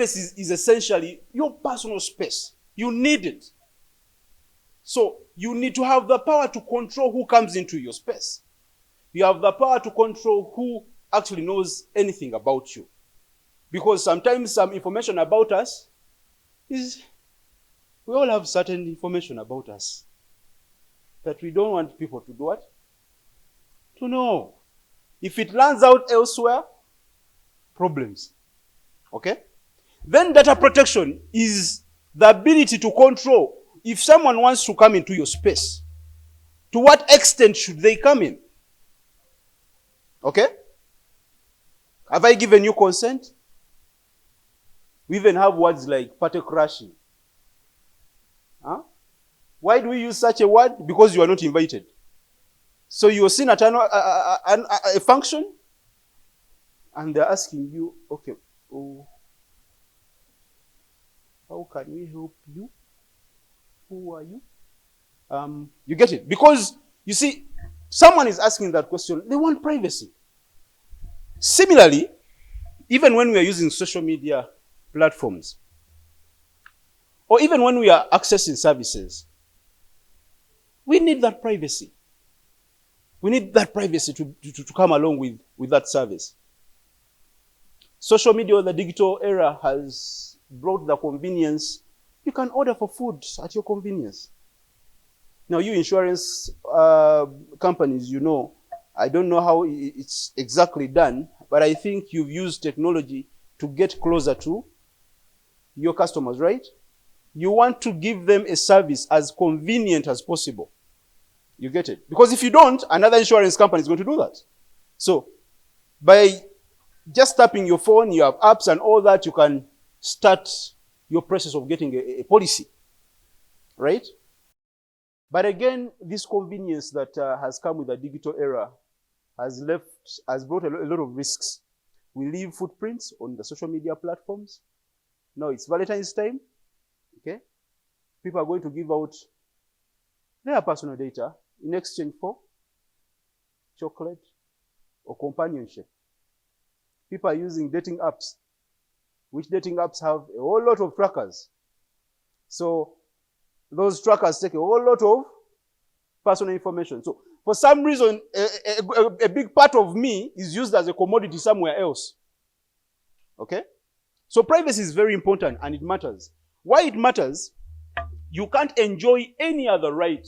privacy is essentially your personal space. You need it. So you need to have the power to control who comes into your space. You have the power to control who actually knows anything about you. Because sometimes some information about us is, we all have certain information about us that we don't want people to do what? To know. If it lands out elsewhere, problems. Okay? Then data protection is the ability to control if someone wants to come into your space. To what extent should they come in? Okay? Have I given you consent? We even have words like party crashing. Huh? Why do we use such a word? Because you are not invited. So you're seen at a function, and they're asking you, okay, oh, how can we help you? Who are you? You get it? Because, you see, someone is asking that question. They want privacy. Similarly, even when we are using social media platforms, or even when we are accessing services, we need that privacy. We need that privacy to come along with that service. Social media, the digital era, has brought the convenience. You can order for food at your convenience. Now, you insurance companies, you know, I don't know how it's exactly done, but I think you've used technology to get closer to your customers, right? You want to give them a service as convenient as possible. You get it? Because if you don't, another insurance company is going to do that. So, by just tapping your phone, you have apps and all that, you can start your process of getting a policy, right? But again, this convenience that has come with the digital era has brought a lot of risks. We leave footprints on the social media platforms. Now it's Valentine's time, okay? People are going to give out their personal data in exchange for chocolate or companionship. People are using dating apps, which dating apps have a whole lot of trackers. So those trackers take a whole lot of personal information. So for some reason, a big part of me is used as a commodity somewhere else. Okay? So privacy is very important and it matters. Why it matters? You can't enjoy any other right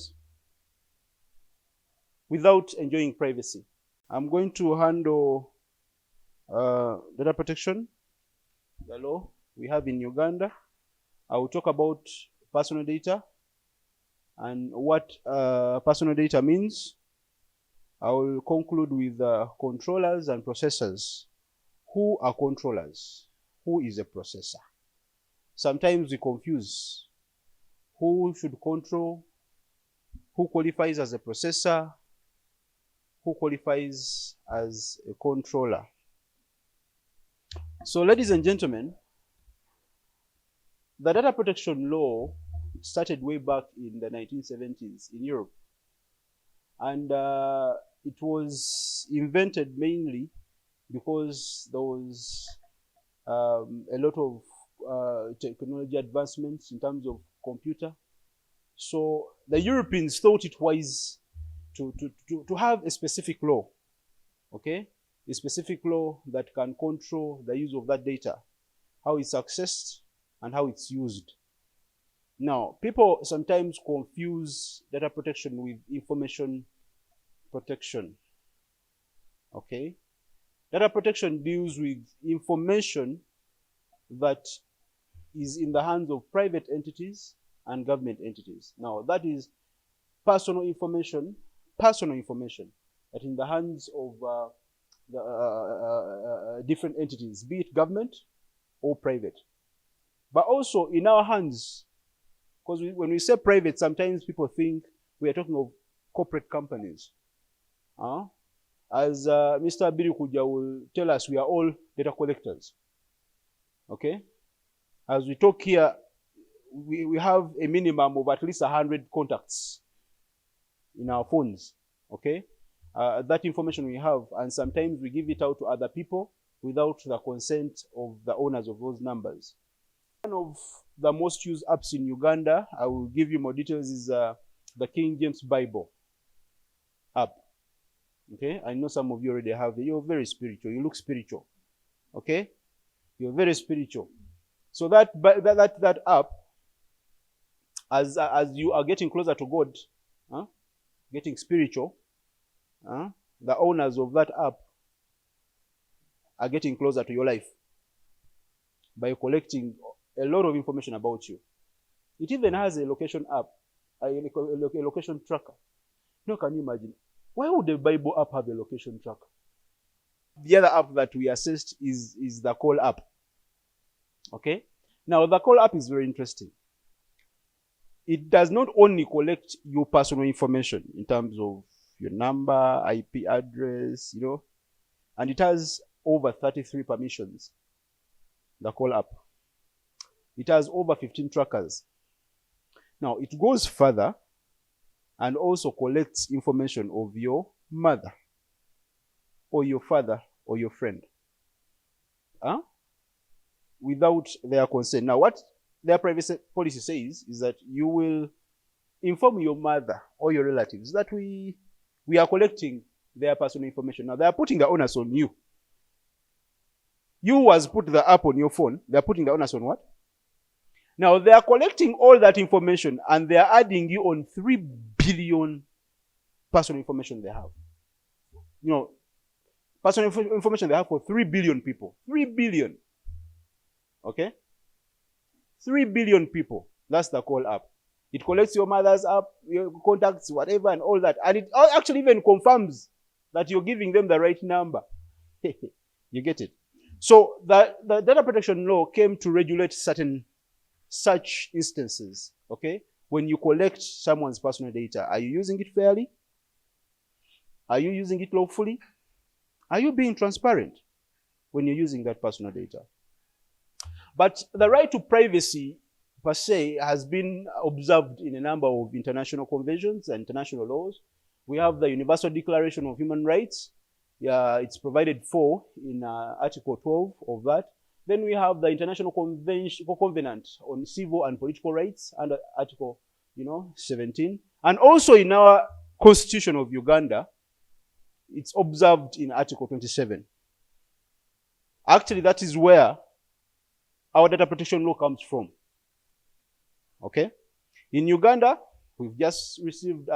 without enjoying privacy. I'm going to handle data protection, the law we have in Uganda. I will talk about personal data and what personal data means. I will conclude with controllers and processors. Who are controllers? Who is a processor? Sometimes we confuse who should control, who qualifies as a processor, who qualifies as a controller. So, ladies and gentlemen, the data protection law started way back in the 1970s in Europe. And it was invented mainly because there was a lot of technology advancements in terms of computer. So the Europeans thought it wise to have a specific law, okay? A specific law that can control the use of that data, how it's accessed and how it's used. Now, people sometimes confuse data protection with information protection, okay? Data protection deals with information that is in the hands of private entities and government entities. Now, that is personal information that in the hands of different entities, be it government or private. But also in our hands, because when we say private, sometimes people think we are talking of corporate companies. As Mr. Birikuja will tell us, we are all data collectors. Okay? As we talk here, we have a minimum of at least 100 contacts in our phones. Okay? That information we have, and sometimes we give it out to other people without the consent of the owners of those numbers. One of the most used apps in Uganda, I will give you more details, is the King James Bible app. Okay, I know some of you already have it. You're very spiritual. You look spiritual. Okay, you're very spiritual. So that app, as you are getting closer to God, getting spiritual, the owners of that app are getting closer to your life by collecting a lot of information about you. It even has a location app, a location tracker. Now, can you imagine? Why would the Bible app have a location tracker? The other app that we assessed is the Call app. Okay? Now, the Call app is very interesting. It does not only collect your personal information in terms of your number, IP address, and it has over 33 permissions, the Call app. It has over 15 trackers. Now, it goes further and also collects information of your mother or your father or your friend without their consent. Now, what their privacy policy says is that you will inform your mother or your relatives that we are collecting their personal information. Now, they are putting the onus on you. You who has put the app on your phone, they are putting the onus on what? Now, they are collecting all that information and they are adding you on 3 billion personal information they have. Personal information they have for 3 billion people. 3 billion. Okay? 3 billion people. That's the Call app. It collects your mother's app, your contacts, whatever, and all that. And it actually even confirms that you're giving them the right number. You get it? So the data protection law came to regulate such instances. Okay? When you collect someone's personal data, are you using it fairly? Are you using it lawfully? Are you being transparent when you're using that personal data? But the right to privacy, per se, has been observed in a number of international conventions and international laws. We have the Universal Declaration of Human Rights. It's provided for in Article 12 of that. Then we have the International Covenant on Civil and Political Rights under Article 17. And also in our Constitution of Uganda, it's observed in Article 27. Actually, that is where our data protection law comes from. Okay? In Uganda, we've just received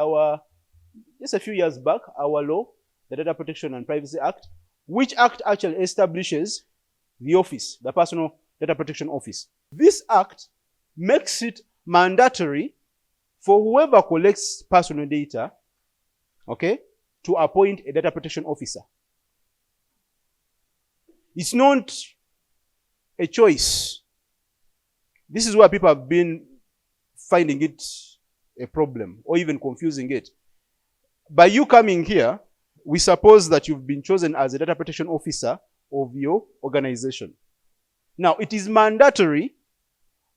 just a few years back, our law, the Data Protection and Privacy Act, which act actually establishes the office, the Personal Data Protection Office. This act makes it mandatory for whoever collects personal data, okay, to appoint a data protection officer. It's not a choice. This is where people have been finding it a problem or even confusing it. By you coming here, we suppose that you've been chosen as a data protection officer of your organization. Now, it is mandatory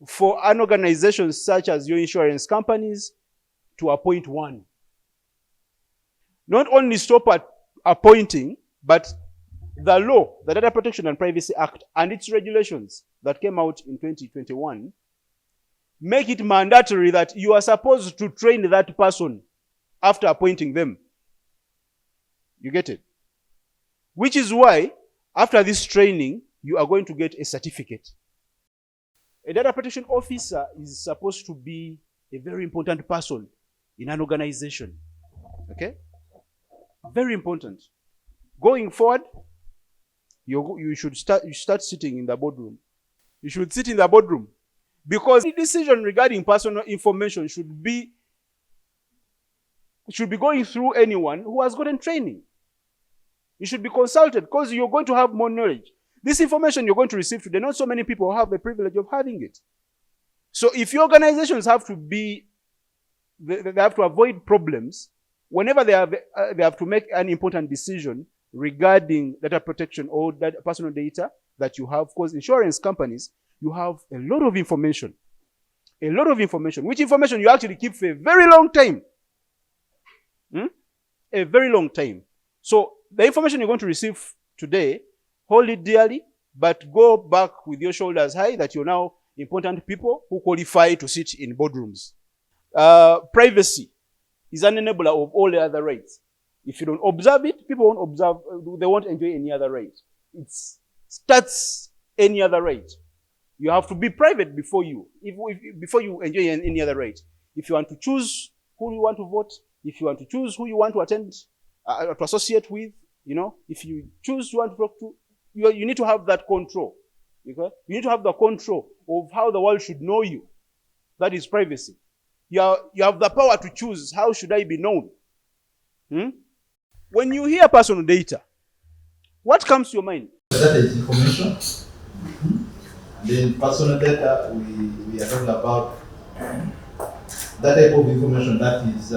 for an organization such as your insurance companies to appoint one. Not only stop at appointing, but the law, the Data Protection and Privacy Act, and its regulations that came out in 2021, make it mandatory that you are supposed to train that person after appointing them. You get it? Which is why, after this training, you are going to get a certificate. A data protection officer is supposed to be a very important person in an organization. Okay? Very important. Going forward, you should start sitting in the boardroom. You should sit in the boardroom. Because the decision regarding personal information should be going through anyone who has gotten training. You should be consulted because you're going to have more knowledge. This information you're going to receive today, not so many people have the privilege of having it. So if your organizations have to they have to avoid problems, whenever they have to make an important decision regarding data protection or personal data that you have, because insurance companies, you have a lot of information. A lot of information. Which information you actually keep for a very long time. A very long time. So the information you're going to receive today, hold it dearly, but go back with your shoulders high that you're now important people who qualify to sit in boardrooms. Privacy is an enabler of all the other rights. If you don't observe it, people won't observe, they won't enjoy any other right. It starts any other right. You have to be private before you enjoy any other right. If you want to choose who you want to vote, if you want to choose who you want to attend, to associate with, if you choose who you want to talk to, you need to have that control. Okay? You need to have the control of how the world should know you. That is privacy. You have the power to choose how should I be known. When you hear personal data, what comes to your mind? That is information. Then personal data, we are talking about that type of information that is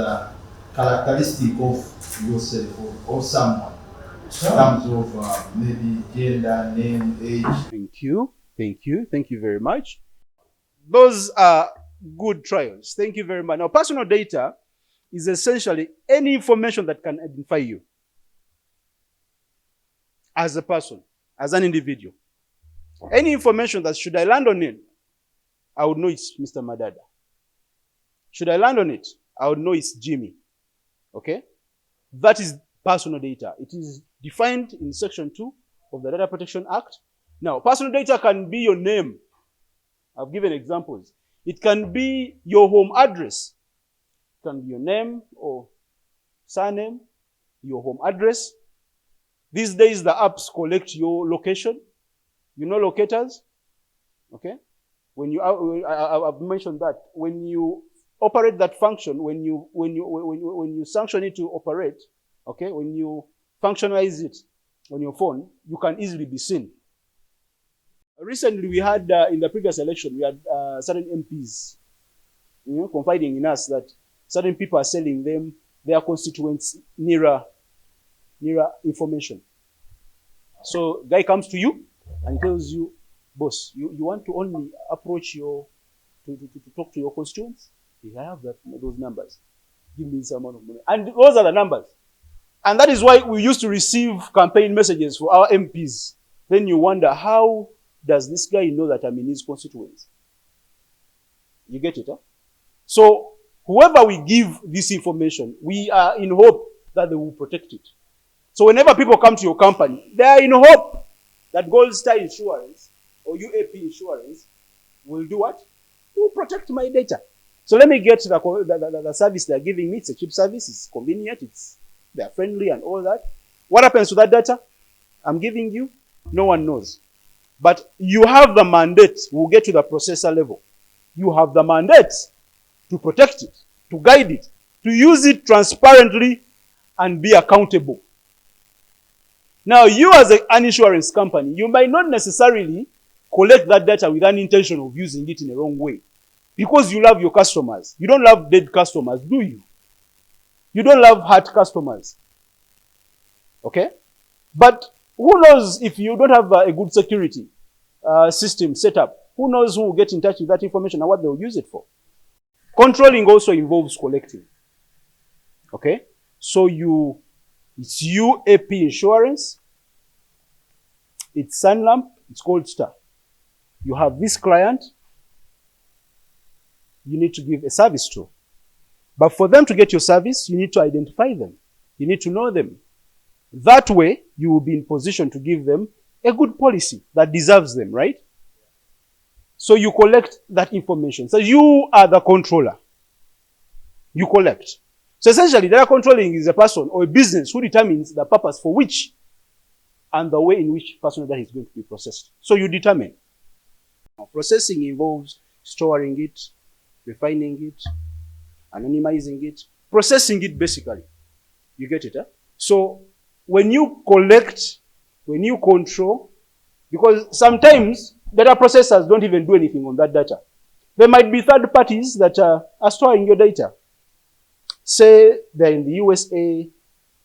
characteristic of yourself or someone. In terms of maybe gender, name, age. Thank you very much. Those are good trials. Thank you very much. Now, personal data is essentially any information that can identify you as a person, as an individual. Any information that should I land on it, I would know it's Mr. Madada. Should I land on it, I would know it's Jimmy. Okay? That is personal data. It is defined in Section 2 of the Data Protection Act. Now, personal data can be your name. I've given examples. It can be your home address. It can be your name or surname, your home address. These days, the apps collect your location. You know locators? Okay? I've mentioned that. When you operate that function, when you sanction it to operate, okay, when you functionalize it on your phone, you can easily be seen. Recently, we had, in the previous election, we had certain MPs, confiding in us that certain people are selling them their constituents nearer information. So, guy comes to you and tells you, boss, you want to only approach to talk to your constituents? I have those numbers. Give me some amount of money. And those are the numbers. And that is why we used to receive campaign messages for our MPs. Then you wonder, how does this guy know that I'm in his constituents? You get it, huh? So, whoever we give this information, we are in hope that they will protect it. So whenever people come to your company, they are in hope that Gold Star Insurance or UAP Insurance will do what? Will protect my data. So let me get to the service they're giving me. It's a cheap service. It's convenient. They're friendly and all that. What happens to that data I'm giving you? No one knows. But you have the mandate. We'll get to the processor level. You have the mandate to protect it, to guide it, to use it transparently and be accountable. Now, you as an insurance company, you might not necessarily collect that data with an intention of using it in a wrong way. Because you love your customers. You don't love dead customers, do you? You don't love hurt customers. Okay? But who knows if you don't have a good security system set up? Who knows who will get in touch with that information and what they will use it for? Controlling also involves collecting. Okay? So it's UAP Insurance. It's Sunlamp. It's Gold Star. You have this client you need to give a service to. But for them to get your service, you need to identify them. You need to know them. That way, you will be in position to give them a good policy that deserves them, right? So you collect that information. So you are the controller. You collect. So essentially, data controlling is a person or a business who determines the purpose for which and the way in which personal data is going to be processed. So you determine. Processing involves storing it, refining it, anonymizing it, processing it basically. You get it, huh? So when you collect, when you control, because sometimes data processors don't even do anything on that data. There might be third parties that are storing your data. Say they're in the USA,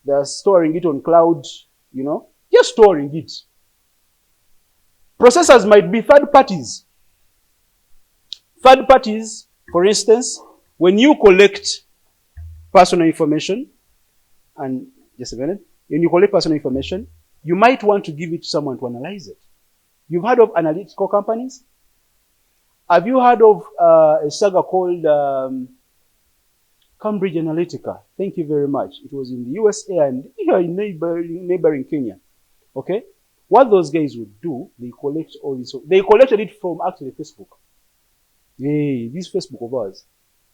they're storing it on cloud, just storing it. Processors might be third parties. Third parties, for instance, when you collect personal information, and just a minute, when you collect personal information, you might want to give it to someone to analyze it. You've heard of analytical companies? Have you heard of a saga called Cambridge Analytica? Thank you very much. It was in the USA and here in neighboring Kenya. Okay? What those guys would do, they collect all this. They collected it from actually Facebook. Hey, this Facebook of ours.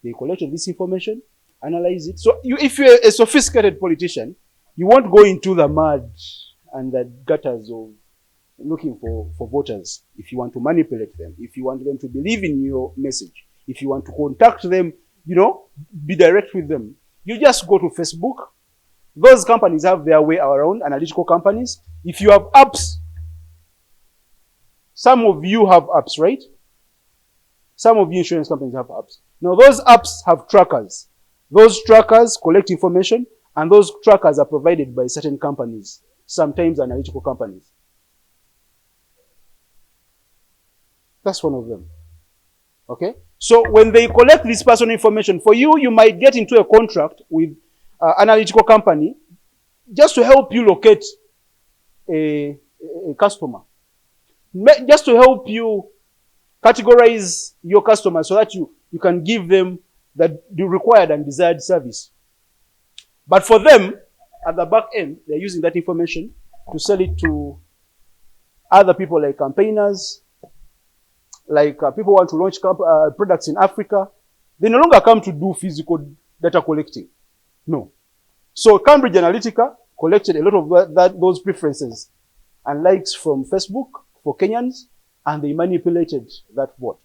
They collected this information, analyze it. So if you're a sophisticated politician, you won't go into the mud and the gutters of looking for voters. If you want to manipulate them, if you want them to believe in your message, if you want to contact them, you know, be direct with them, you just go to Facebook. Those companies have their way around, analytical companies. If you have apps, some of you have apps, right? Some of you insurance companies have apps. Now, those apps have trackers. Those trackers collect information, and those trackers are provided by certain companies, sometimes analytical companies. That's one of them. Okay? So when they collect this personal information, for you, you might get into a contract with analytical company just to help you locate a customer. Just to help you categorize your customers so that you can give them the required and desired service. But for them, at the back end, they're using that information to sell it to other people like campaigners, like people want to launch products in Africa. They no longer come to do physical data collecting. No. So Cambridge Analytica collected a lot of those preferences and likes from Facebook for Kenyans, and they manipulated that vote.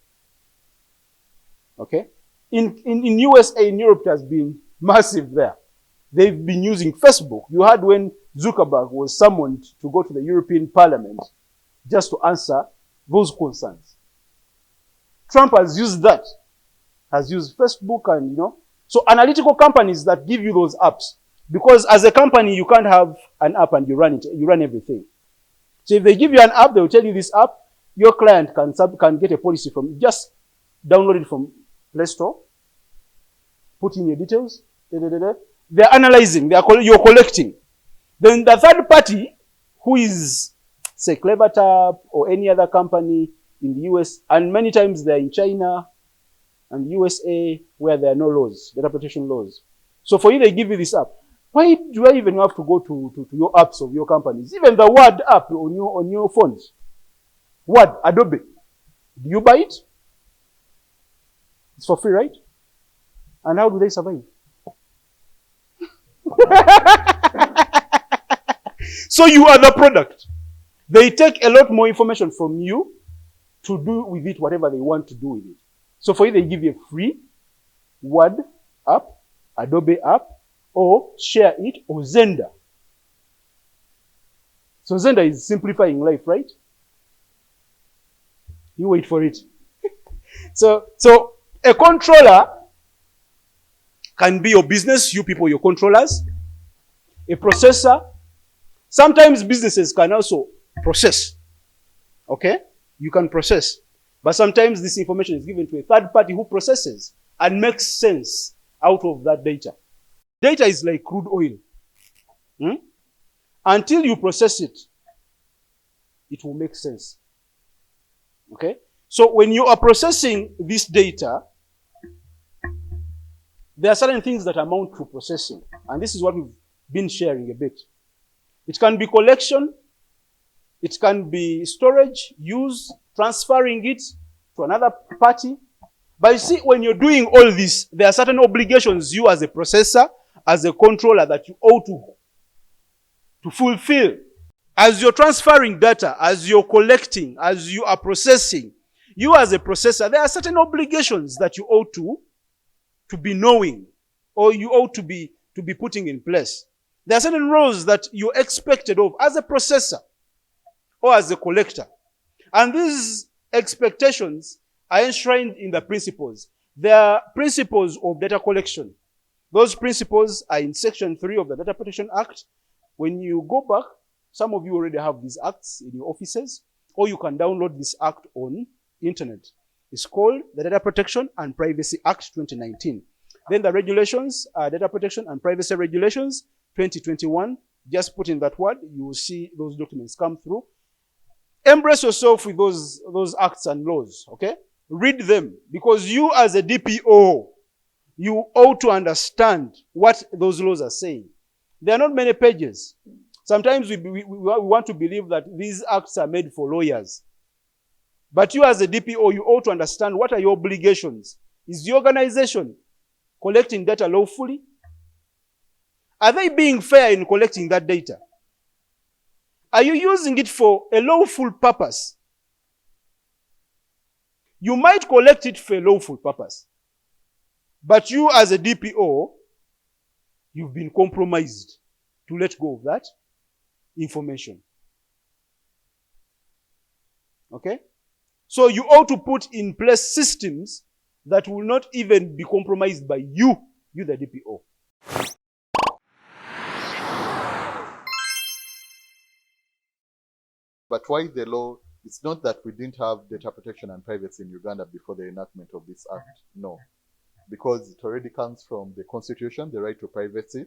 Okay? In USA, in Europe, it has been massive there. They've been using Facebook. You heard when Zuckerberg was summoned to go to the European Parliament just to answer those concerns. Trump has used that, has used Facebook and, you know. So analytical companies that give you those apps, because as a company, you can't have an app and you run it, you run everything. So if they give you an app, they will tell you this app, your client can get a policy from, just download it from Play Store, put in your details, they're analyzing, you're collecting. Then the third party, who is, say, CleverTap or any other company in the US, and many times they're in China and USA where there are no laws, data protection laws. So for you, they give you this app. Why do I even have to go to your apps of your companies? Even the Word app on your phones. Word, Adobe. Do you buy it? It's for free, right? And how do they survive? So you are the product. They take a lot more information from you to do with it whatever they want to do with it. So for you, they give you a free Word app, Adobe app, or Share It, or Zenda. So Zenda is simplifying life, right? You wait for it. So a controller can be your business, you people, your controllers. A processor. Sometimes businesses can also process. Okay? You can process. But sometimes this information is given to a third party who processes and makes sense out of that data. Data is like crude oil. Until you process it, it will make sense. Okay? So when you are processing this data, there are certain things that amount to processing. And this is what we've been sharing a bit. It can be collection. It can be storage, use, transferring it to another party. But you see, when you're doing all this, there are certain obligations you as a processor, as a controller, that you owe to fulfill. As you're transferring data, as you're collecting, as you are processing, you as a processor, there are certain obligations that you owe to be knowing, or you ought to be putting in place. There are certain roles that you're expected of as a processor or as a collector. And these expectations are enshrined in the principles. They are principles of data collection. Those principles are in Section 3 of the Data Protection Act. When you go back, some of you already have these acts in your offices, or you can download this act on internet. It's called the Data Protection and Privacy Act 2019. Then the regulations are Data Protection and Privacy Regulations 2021. Just put in that word, you will see those documents come through. Embrace yourself with those acts and laws, okay? Read them, because you as a DPO, you ought to understand what those laws are saying. There are not many pages. Sometimes we want to believe that these acts are made for lawyers. But you as a DPO, you ought to understand what are your obligations. Is the organization collecting data lawfully? Are they being fair in collecting that data? Are you using it for a lawful purpose? You might collect it for a lawful purpose, but you as a DPO, you've been compromised to let go of that information. Okay? So you ought to put in place systems that will not even be compromised by you the DPO. But why the law? It's not that we didn't have data protection and privacy in Uganda before the enactment of this act. No. Because it already comes from the Constitution, the right to privacy.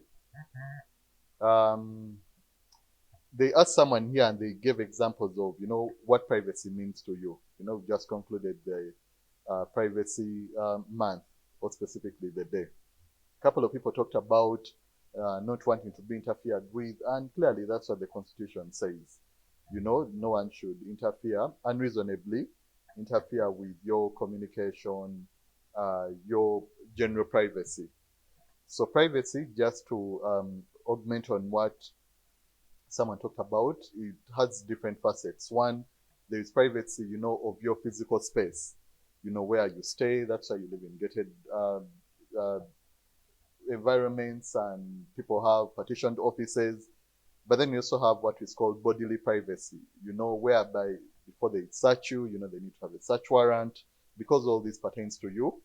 They asked someone here and they gave examples of, what privacy means to you. We just concluded the privacy month, or specifically the day. A couple of people talked about not wanting to be interfered with, and clearly that's what the Constitution says. No one should interfere unreasonably, interfere with your communication, your general privacy. So privacy, just to augment on what someone talked about, it has different facets. One, there is privacy, of your physical space, where you stay. That's why you live in gated environments, and people have partitioned offices. But then you also have what is called bodily privacy, whereby before they search you, they need to have a search warrant, because all this pertains to you.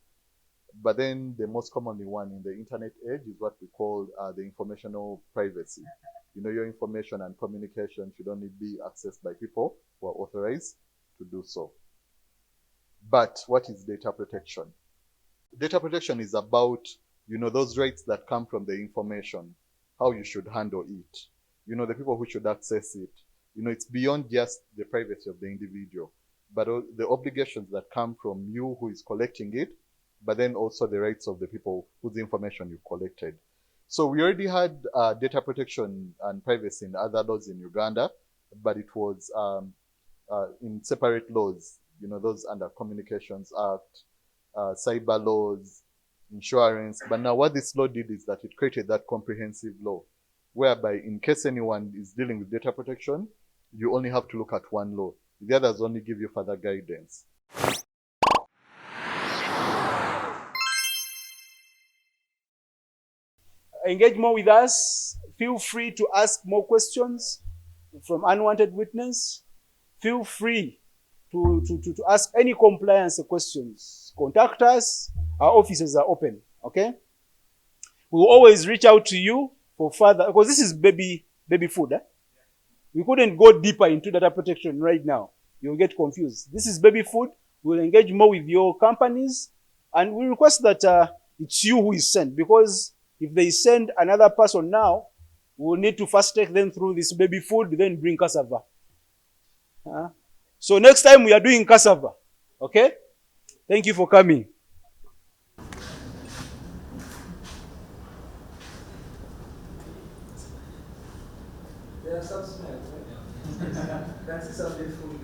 But then the most commonly one in the internet age is what we call the informational privacy. Your information and communication should only be accessed by people who are authorized to do so. But what is data protection? Data protection is about, those rights that come from the information, how you should handle it. The people who should access it. It's beyond just the privacy of the individual, but the obligations that come from you who is collecting it, but then also the rights of the people whose information you've collected. So we already had data protection and privacy in other laws in Uganda, but it was in separate laws, those under Communications Act, cyber laws, insurance. But now what this law did is that it created that comprehensive law, whereby in case anyone is dealing with data protection, you only have to look at one law. The others only give you further guidance. Engage more with us. Feel free to ask more questions from unwanted witness. Feel free to ask any compliance questions. Contact us. Our offices are open. Okay? We'll always reach out to you for further, because this is baby food. We couldn't go deeper into data protection right now. You'll get confused. This is baby food. We'll engage more with your companies, and we request that it's you who is sent, because if they send another person now, we'll need to first take them through this baby food, then bring cassava. So next time we are doing cassava. Okay? Thank you for coming. There are some smells, right? That's some food.